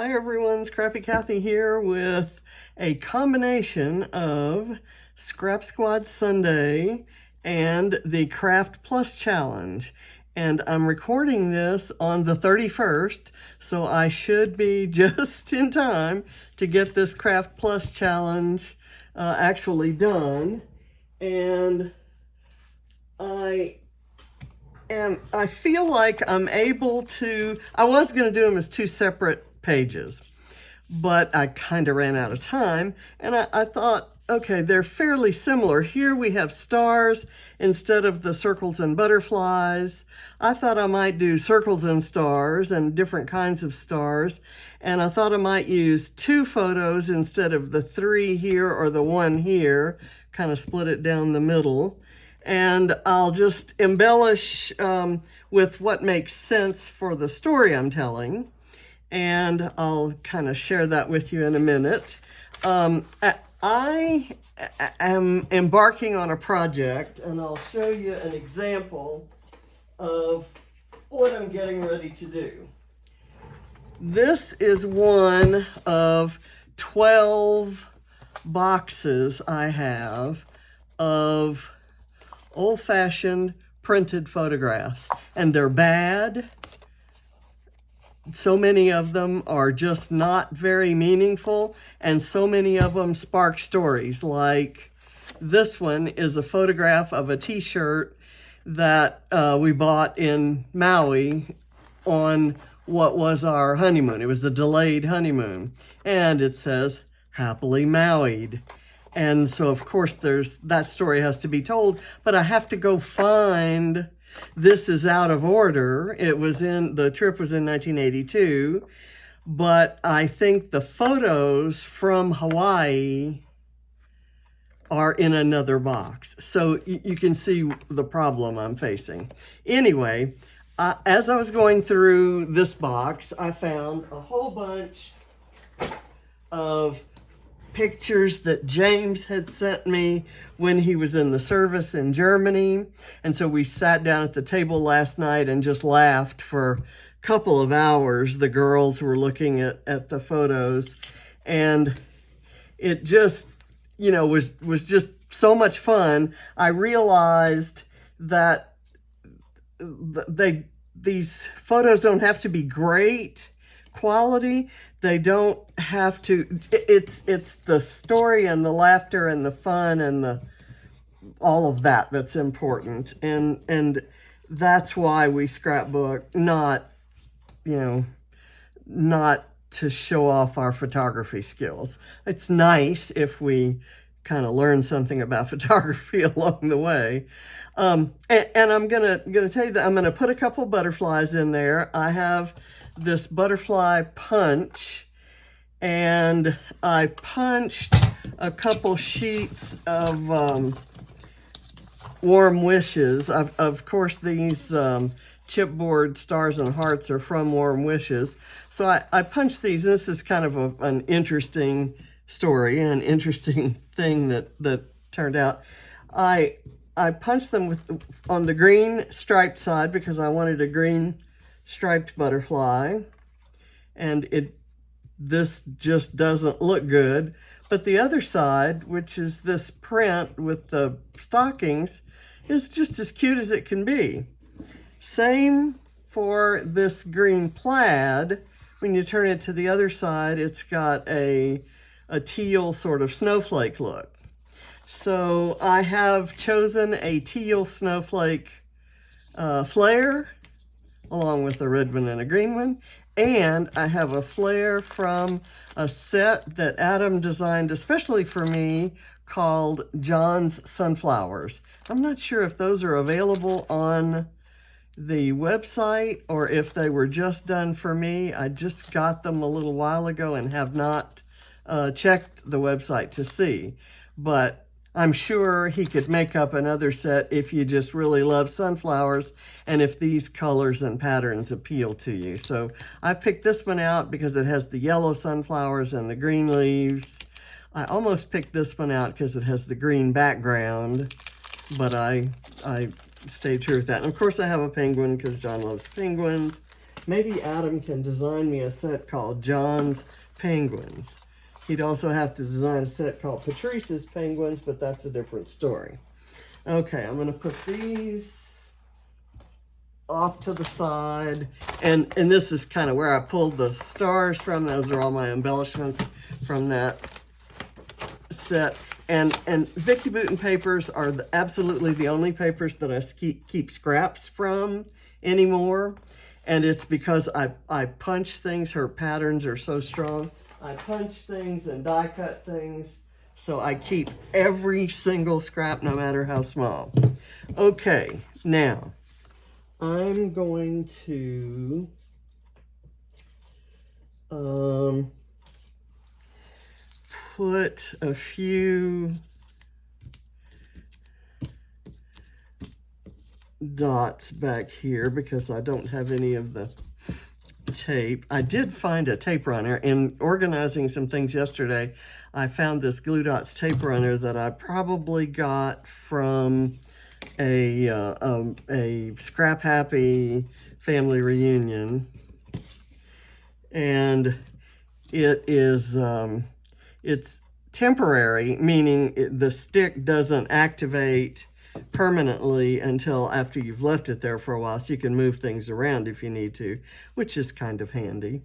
Hi everyone, Scrappy Kathy here with a combination of Scrap Squad Sunday and the Kraft Plus Challenge. And I'm recording this on the 31st, so I should be just in time to get this Kraft Plus Challenge actually done. And I feel like I'm able to, I was going to do them as two separate pages, but I kind of ran out of time, and I thought, okay, they're fairly similar. Here we have stars instead of the circles and butterflies. I thought I might do circles and stars and different kinds of stars, and I thought I might use two photos instead of the three here or the one here, kind of split it down the middle. And I'll just embellish with what makes sense for the story I'm telling. And I'll kind of share that with you in a minute. I am embarking on a project, and I'll show you an example of what I'm getting ready to do. This is one of 12 boxes I have of old-fashioned printed photographs, and they're bad. So many of them are just not very meaningful, and so many of them spark stories. Like this one is a photograph of a t-shirt that we bought in Maui on what was our honeymoon. It was the delayed honeymoon, and it says happily Maui'd. And so, of course, that story has to be told, but I have to go find, this is out of order. The trip was in 1982, but I think the photos from Hawaii are in another box. So you can see the problem I'm facing. Anyway, as I was going through this box, I found a whole bunch of pictures that James had sent me when he was in the service in Germany. And so we sat down at the table last night and just laughed for a couple of hours. The girls were looking at the photos, and it just, was just so much fun. I realized that these photos don't have to be great quality. They don't have to, it's the story and the laughter and the fun and all of that that's important. And that's why we scrapbook, not to show off our photography skills. It's nice if we kind of learn something about photography along the way. And I'm gonna tell you that I'm gonna put a couple butterflies in there. I have this butterfly punch, and I punched a couple sheets of Warm Wishes. Of course, these chipboard stars and hearts are from Warm Wishes. So I punched these, and this is kind of an interesting story, an interesting thing that turned out. I punched them on the green striped side because I wanted a green striped butterfly, and this just doesn't look good. But the other side, which is this print with the stockings, is just as cute as it can be. Same for this green plaid. When you turn it to the other side, it's got a teal sort of snowflake look. So I have chosen a teal snowflake flare, along with a red one and a green one. And I have a flare from a set that Adam designed especially for me called John's Sunflowers. I'm not sure if those are available on the website or if they were just done for me. I just got them a little while ago and have not checked the website to see. But I'm sure he could make up another set if you just really love sunflowers and if these colors and patterns appeal to you. So I picked this one out because it has the yellow sunflowers and the green leaves. I almost picked this one out because it has the green background, but I stayed true with that. And of course I have a penguin because John loves penguins. Maybe Adam can design me a set called John's Penguins. He'd also have to design a set called Patrice's Penguins, but that's a different story. Okay, I'm gonna put these off to the side, and this is kind of where I pulled the stars from. Those are all my embellishments from that set. And Vicki Boutin papers are absolutely the only papers that I keep scraps from anymore. And it's because I punch things. Her patterns are so strong. I punch things and die cut things. So I keep every single scrap, no matter how small. Okay, now I'm going to put a few dots back here because I don't have any of the tape. I did find a tape runner. In organizing some things yesterday, I found this Glue Dots tape runner that I probably got from a Scrap Happy family reunion, and it is it's temporary, meaning the stick doesn't activate permanently until after you've left it there for a while, so you can move things around if you need to, which is kind of handy.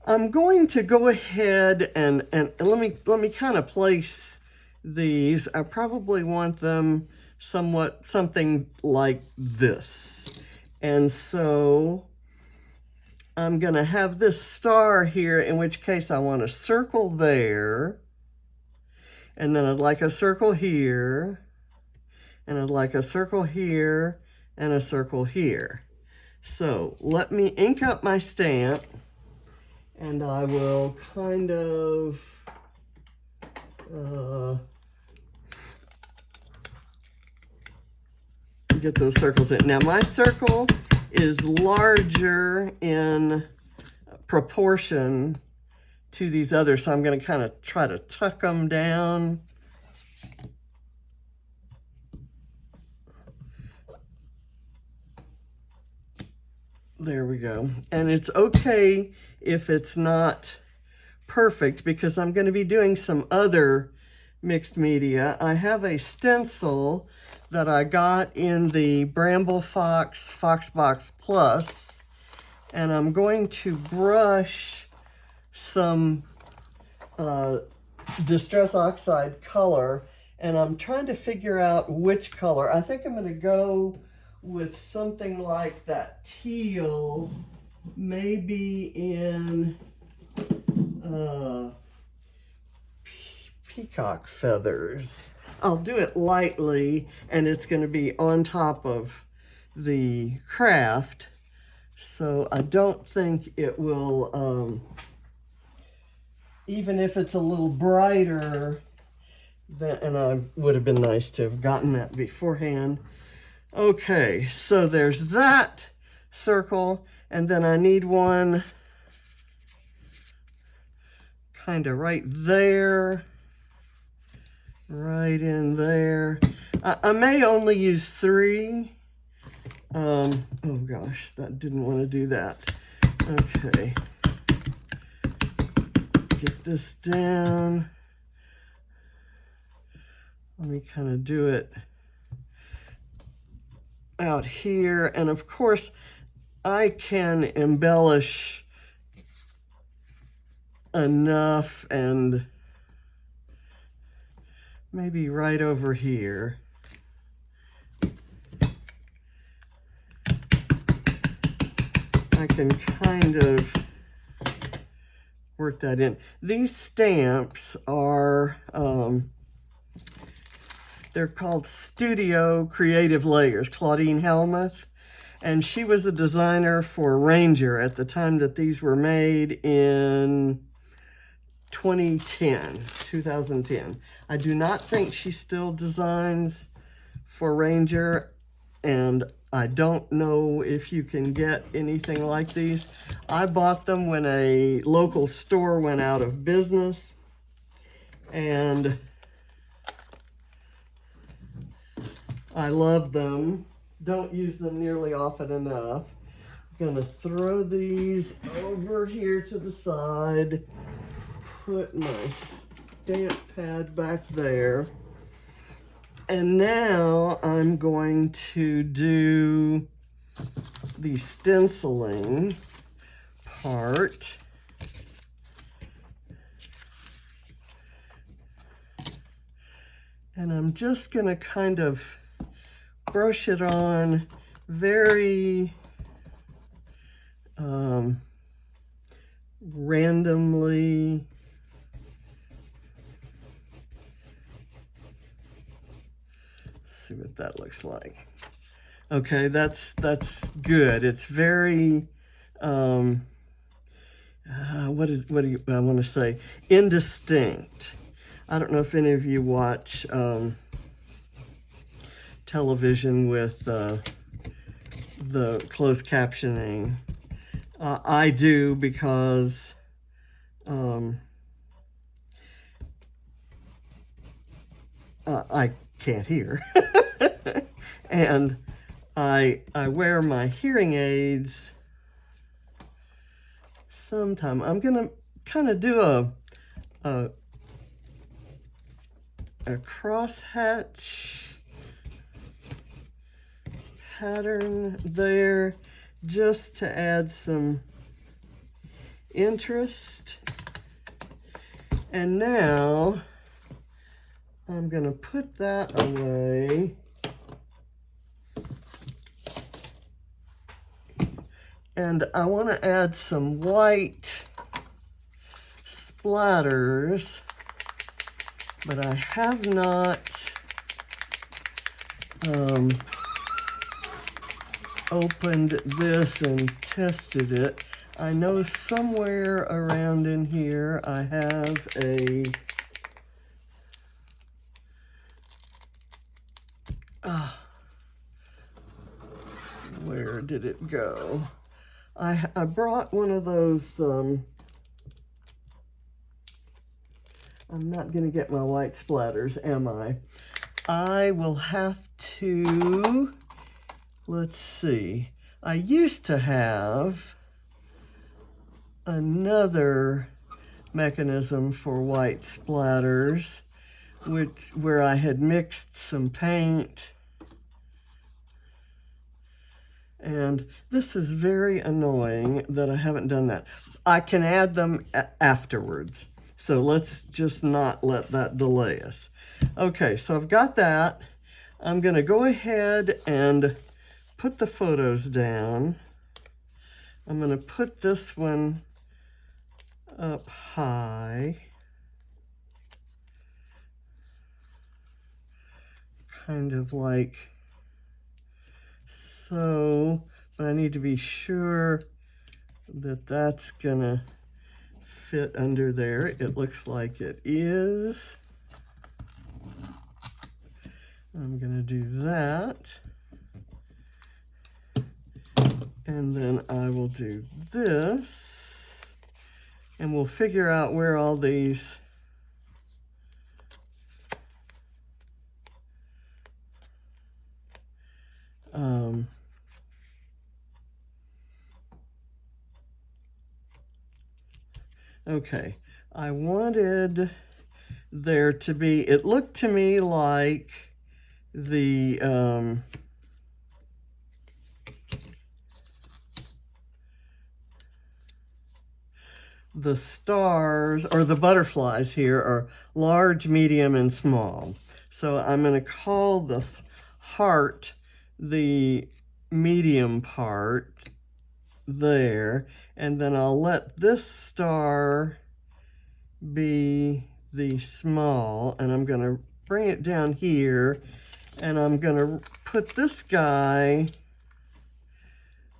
I'm going to go ahead and let me kind of place these. I probably want them something like this. And so I'm gonna have this star here, in which case I want a circle there, and then I'd like a circle here, and I'd like a circle here, and a circle here. So let me ink up my stamp, and I will kind of get those circles in. Now my circle is larger in proportion to these others, so I'm going to kind of try to tuck them down. There we go. And it's okay if it's not perfect, because I'm going to be doing some other mixed media. I have a stencil that I got in the Bramble Fox Foxbox Plus, and I'm going to brush some Distress Oxide color, and I'm trying to figure out which color. I think I'm going to go with something like that teal, maybe in peacock feathers. I'll do it lightly, and it's going to be on top of the craft, so I don't think it will, even if it's a little brighter, and I would have been nice to have gotten that beforehand. Okay, so there's that circle, and then I need one kind of right there, right in there. I may only use 3. Oh gosh, that didn't want to do that. Okay, get this down. Let me kind of do it out here, and of course I can embellish enough, and maybe right over here. I can kind of work that in. These stamps are they're called Studio Creative Layers, Claudine Helmuth, and she was a designer for Ranger at the time that these were made in 2010. I do not think she still designs for Ranger, and I don't know if you can get anything like these. I bought them when a local store went out of business, and I love them. Don't use them nearly often enough, Gonna throw these over here to the side, put my stamp pad back there, and now I'm going to do the stenciling part. And I'm just gonna kind of brush it on very randomly. Let's see what that looks like. Okay, that's good. It's very what do I want to say? Indistinct. I don't know if any of you watch television with the closed captioning. I do, because I can't hear. And I wear my hearing aids sometime. I'm gonna kind of do a crosshatch pattern there, just to add some interest. And now I'm gonna put that away. And I want to add some white splatters, but I have not opened this and tested it. I know somewhere around in here I have a where did it go? I brought one of those, I'm not going to get my white splatters, am I? I will have to, let's see. I used to have another mechanism for white splatters, where I had mixed some paint. And this is very annoying that I haven't done that. I can add them afterwards. So let's just not let that delay us. Okay, so I've got that. I'm gonna go ahead and put the photos down. I'm gonna put this one up high. Kind of like so, but I need to be sure that that's gonna fit under there. It looks like it is. I'm gonna do that. And then I will do this, and we'll figure out where all these okay, I wanted there to be, it looked to me like the stars, or the butterflies here, are large, medium, and small. So I'm going to call this heart the medium part there, and then I'll let this star be the small, and I'm going to bring it down here, and I'm going to put this guy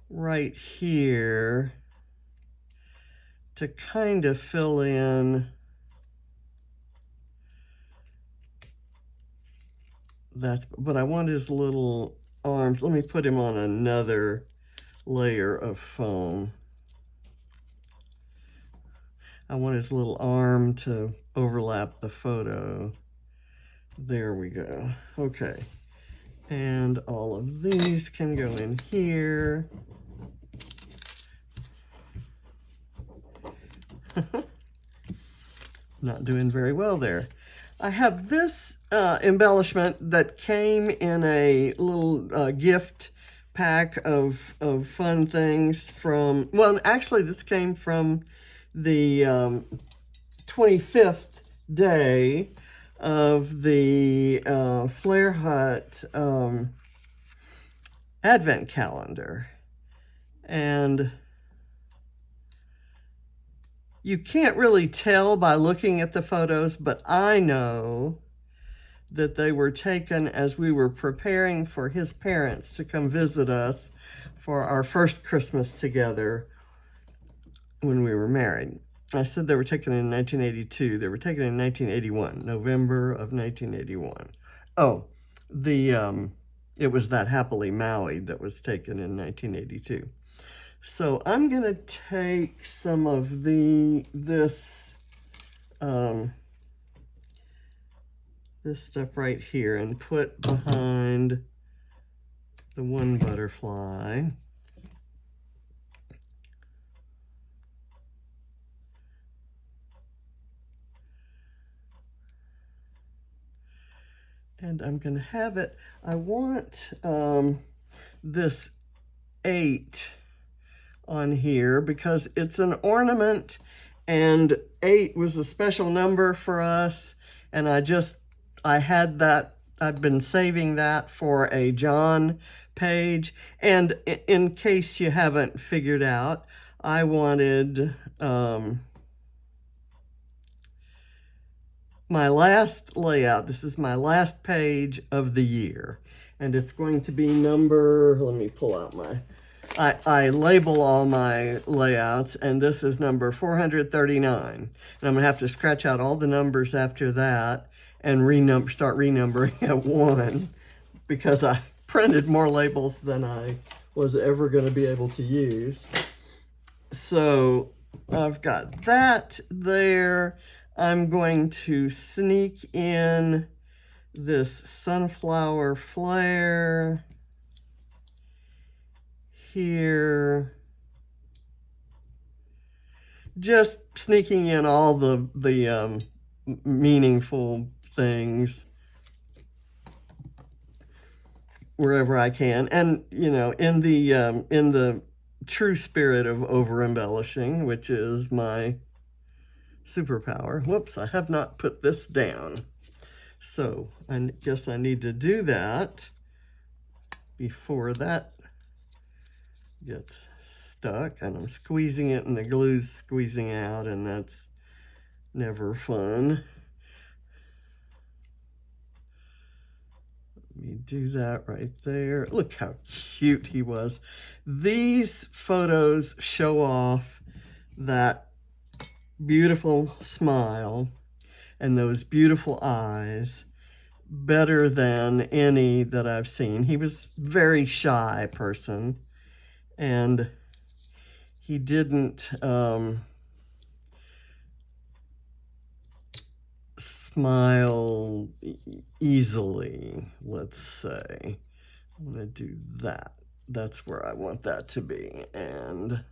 right here to kind of fill in but I want his little arms. Let me put him on another layer of foam. I want his little arm to overlap the photo. There we go. Okay. And all of these can go in here. Not doing very well there. I have this embellishment that came in a little gift pack of fun things from, well, actually this came from the 25th day of the Flare Hut Advent calendar. And you can't really tell by looking at the photos, but I know that they were taken as we were preparing for his parents to come visit us for our first Christmas together when we were married. I said they were taken in 1982. They were taken in 1981, November of 1981. Oh, it was that Happily Maui that was taken in 1982. So I'm gonna take some of this stuff right here and put behind the one butterfly. And I'm gonna have it, I want this 8 on here because it's an ornament, and 8 was a special number for us, and I had that, I've been saving that for a John page. And in case you haven't figured out, I wanted my last layout. This is my last page of the year, and it's going to be number, let me pull out my, I label all my layouts, and this is number 439. And I'm gonna have to scratch out all the numbers after that and start renumbering at 1, because I printed more labels than I was ever gonna be able to use. So I've got that there. I'm going to sneak in this sunflower flare here, just sneaking in all the meaningful things wherever I can, and you know, in the true spirit of over embellishing, which is my superpower. Whoops, I have not put this down, so I guess I need to do that before that gets stuck, and I'm squeezing it and the glue's squeezing out, and that's never fun. Let me do that right there. Look how cute he was. These photos show off that beautiful smile and those beautiful eyes better than any that I've seen. He was a very shy person, and he didn't smile easily, let's say. I'm gonna do that. That's where I want that to be, and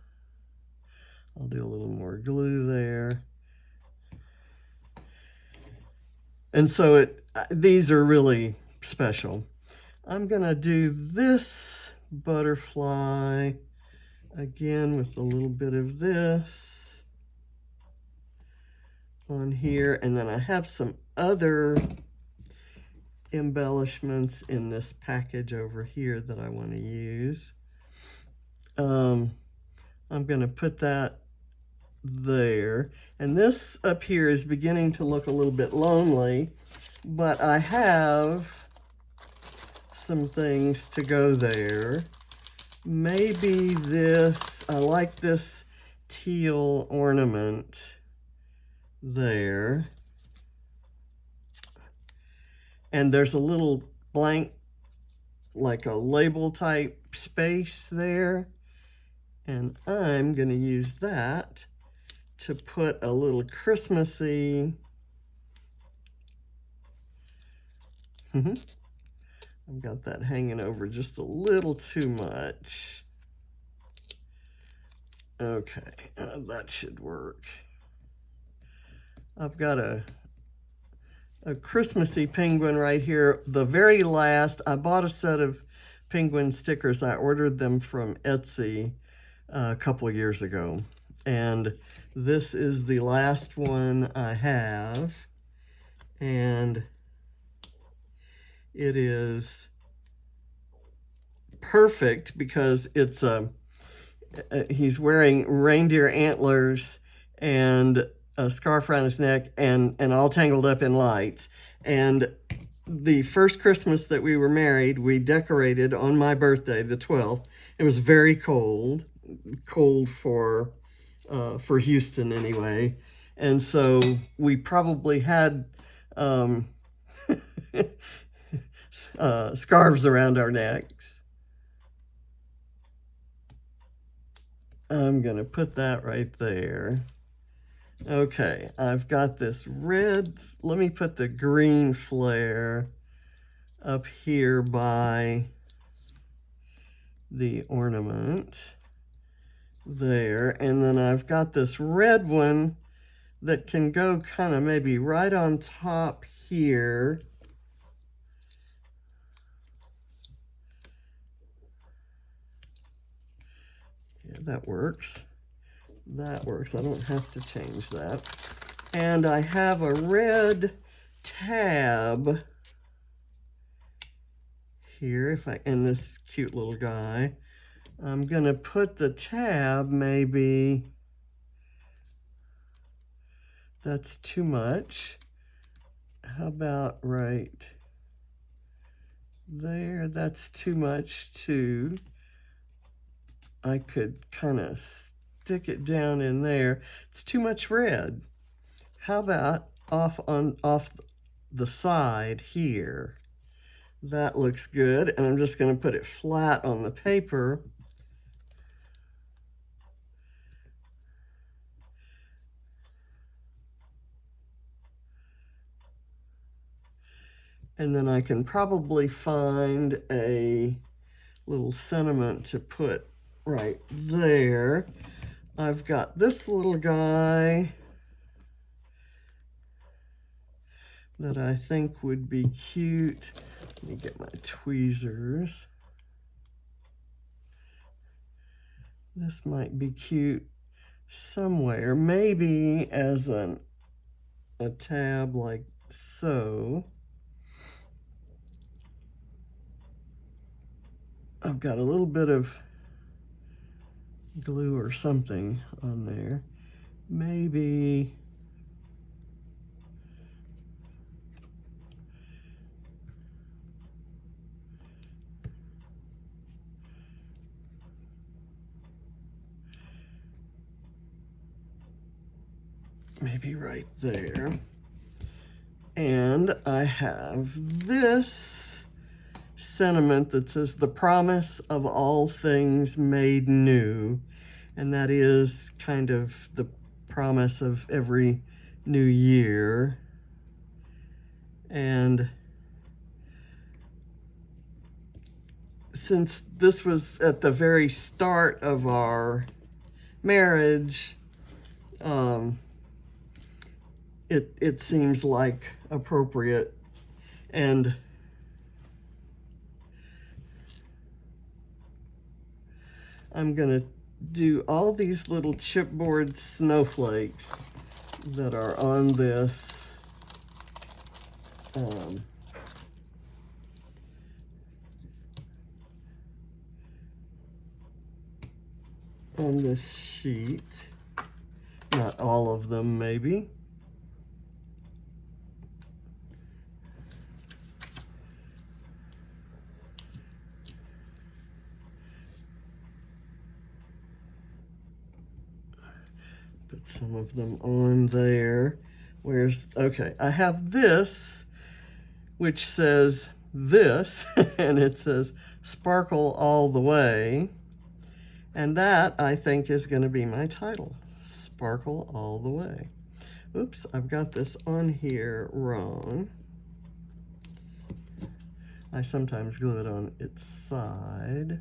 I'll do a little more glue there. And so these are really special. I'm gonna do this butterfly again with a little bit of this on here, and then I have some other embellishments in this package over here that I want to use. I'm gonna put that there, and this up here is beginning to look a little bit lonely, but I have some things to go there. Maybe this, I like this teal ornament there, and there's a little blank, like a label type space there, and I'm gonna use that to put a little Christmassy, I've got that hanging over just a little too much. Okay, that should work. I've got a Christmassy penguin right here. The very last, I bought a set of penguin stickers. I ordered them from Etsy a couple of years ago. And this is the last one I have. And it is perfect because it's he's wearing reindeer antlers and a scarf around his neck and all tangled up in lights. And the first Christmas that we were married, we decorated on my birthday, the 12th. It was very cold for Houston anyway. And so we probably had scarves around our necks. I'm gonna put that right there. Okay, I've got this red, let me put the green flare up here by the ornament there. And then I've got this red one that can go kind of maybe right on top here. Yeah, that works. That works. I don't have to change that. And I have a red tab here, if I, and this cute little guy. I'm gonna put the tab, maybe, that's too much. How about right there? That's too much too. I could kind of stick it down in there. It's too much red. How about off the side here? That looks good. And I'm just going to put it flat on the paper. And then I can probably find a little sentiment to put right there. I've got this little guy that I think would be cute. Let me get my tweezers. This might be cute somewhere, maybe as a tab like so. I've got a little bit of glue or something on there. Maybe right there. And I have this sentiment that says, the promise of all things made new. And that is kind of the promise of every new year. And since this was at the very start of our marriage, it seems like appropriate. And I'm gonna do all these little chipboard snowflakes that are on this on this sheet. Not all of them, maybe. Put some of them on there. Okay, I have this, which says this, and it says sparkle all the way. And that, I think, is going to be my title, Sparkle All the Way. Oops, I've got this on here wrong. I sometimes glue it on its side.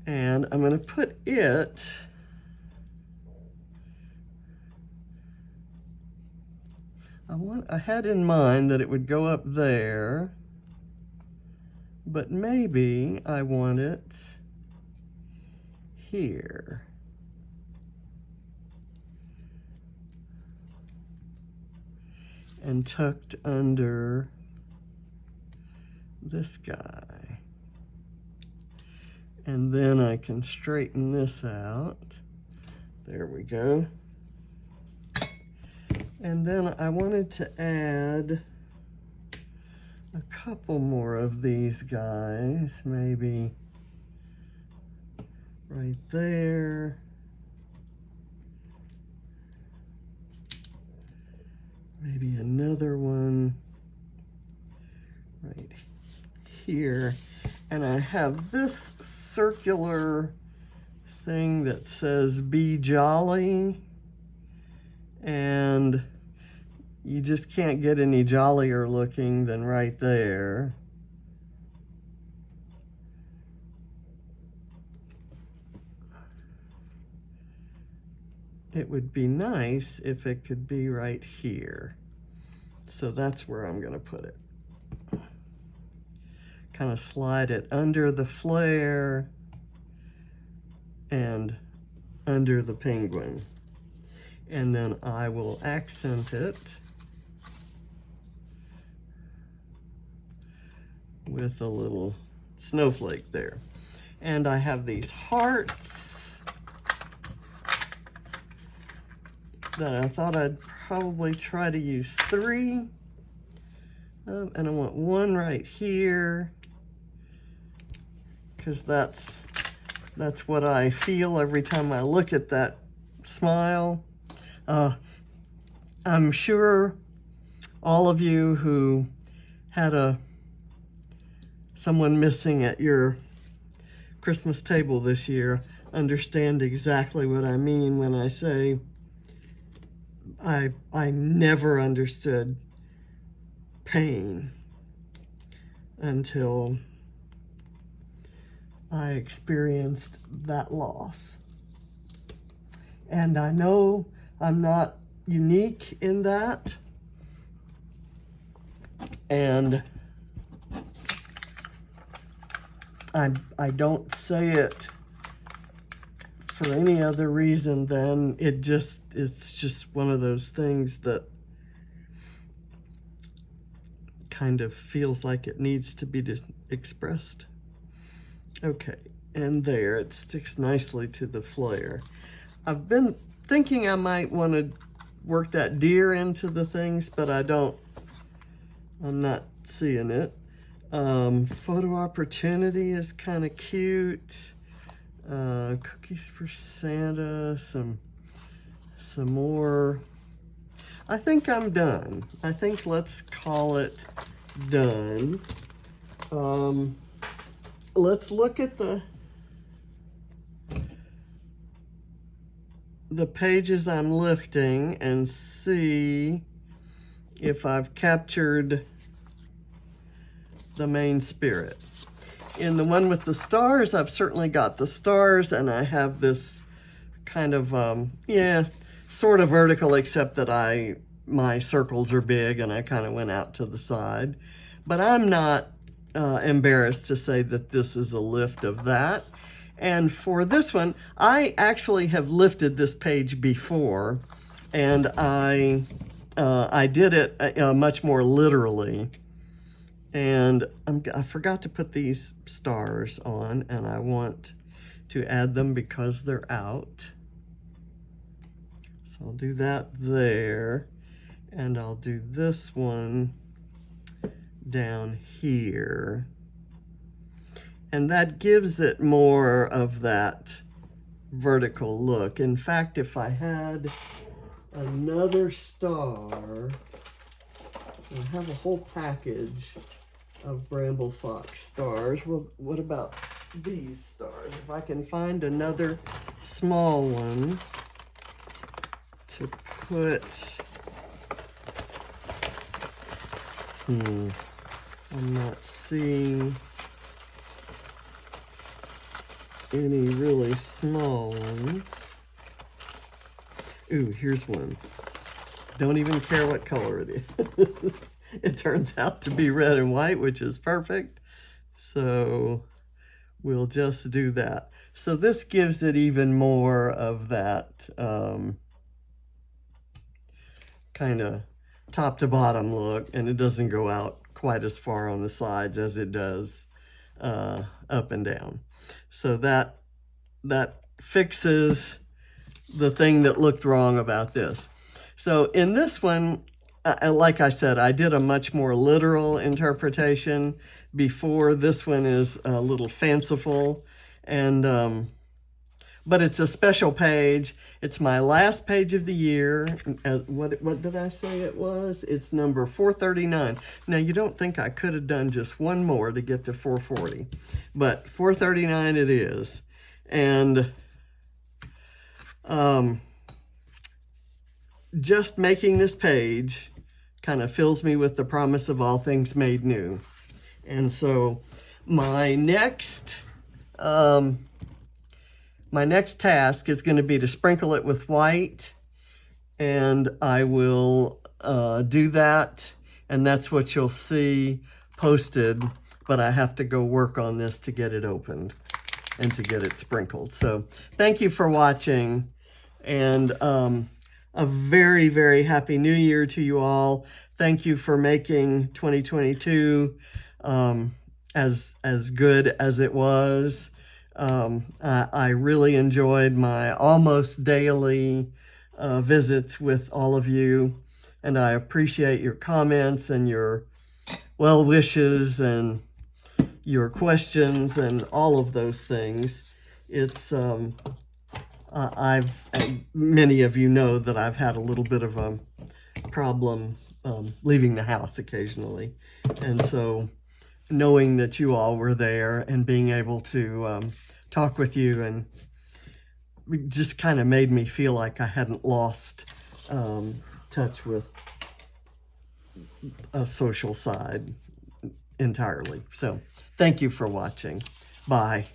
And I'm going to put it I had in mind that it would go up there, but maybe I want it here. And tucked under this guy. And then I can straighten this out. There we go. And then I wanted to add a couple more of these guys, maybe right there. Maybe another one right here. And I have this circular thing that says "Be Jolly," and you just can't get any jollier looking than right there. It would be nice if it could be right here. So that's where I'm gonna put it. Kind of slide it under the flare and under the penguin. And then I will accent it with a little snowflake there. And I have these hearts that I thought I'd probably try to use 3. And I want one right here, because that's what I feel every time I look at that smile. I'm sure all of you who had someone missing at your Christmas table this year understand exactly what I mean when I say I never understood pain until I experienced that loss. And I know I'm not unique in that. And I don't say it for any other reason than it's just one of those things that kind of feels like it needs to be expressed. Okay, and there, it sticks nicely to the flare. I've been thinking I might want to work that deer into the things, but I'm not seeing it. Photo opportunity is kind of cute. Cookies for Santa, some more. I think I'm done. I think let's call it done. Let's look at the pages I'm lifting and see if I've captured the main spirit. In the one with the stars, I've certainly got the stars, and I have this kind of, sort of vertical, except that my circles are big and I kind of went out to the side. But I'm not embarrassed to say that this is a lift of that. And for this one, I actually have lifted this page before, and I did it much more literally. And I forgot to put these stars on, and I want to add them because they're out. So I'll do that there, and I'll do this one down here. And that gives it more of that vertical look. In fact, if I had another star, I have a whole package of Bramble Fox stars. Well, what about these stars? If I can find another small one to put, I'm not seeing any really small ones. Ooh, here's one. don't even care what color it is. It turns out to be red and white, which is perfect. So we'll just do that. So this gives it even more of that kind of top to bottom look, and it doesn't go out quite as far on the sides as it does up and down. So that fixes the thing that looked wrong about this. So in this one, like I said, I did a much more literal interpretation before. This one is a little fanciful, and but it's a special page. It's my last page of the year. What did I say it was? It's number 439. Now, you don't think I could have done just one more to get to 440, but 439 it is. And just making this page kind of fills me with the promise of all things made new. And so my next task is going to be to sprinkle it with white, and I will do that, and that's what you'll see posted, but I have to go work on this to get it opened and to get it sprinkled. So thank you for watching, and a very, very happy new year to you all. Thank you for making 2022 as good as it was. I really enjoyed my almost daily visits with all of you, and I appreciate your comments and your well wishes and your questions and all of those things. It's many of you know that I've had a little bit of a problem leaving the house occasionally, and so knowing that you all were there and being able to talk with you, and it just kind of made me feel like I hadn't lost touch with a social side entirely. So thank you for watching. Bye.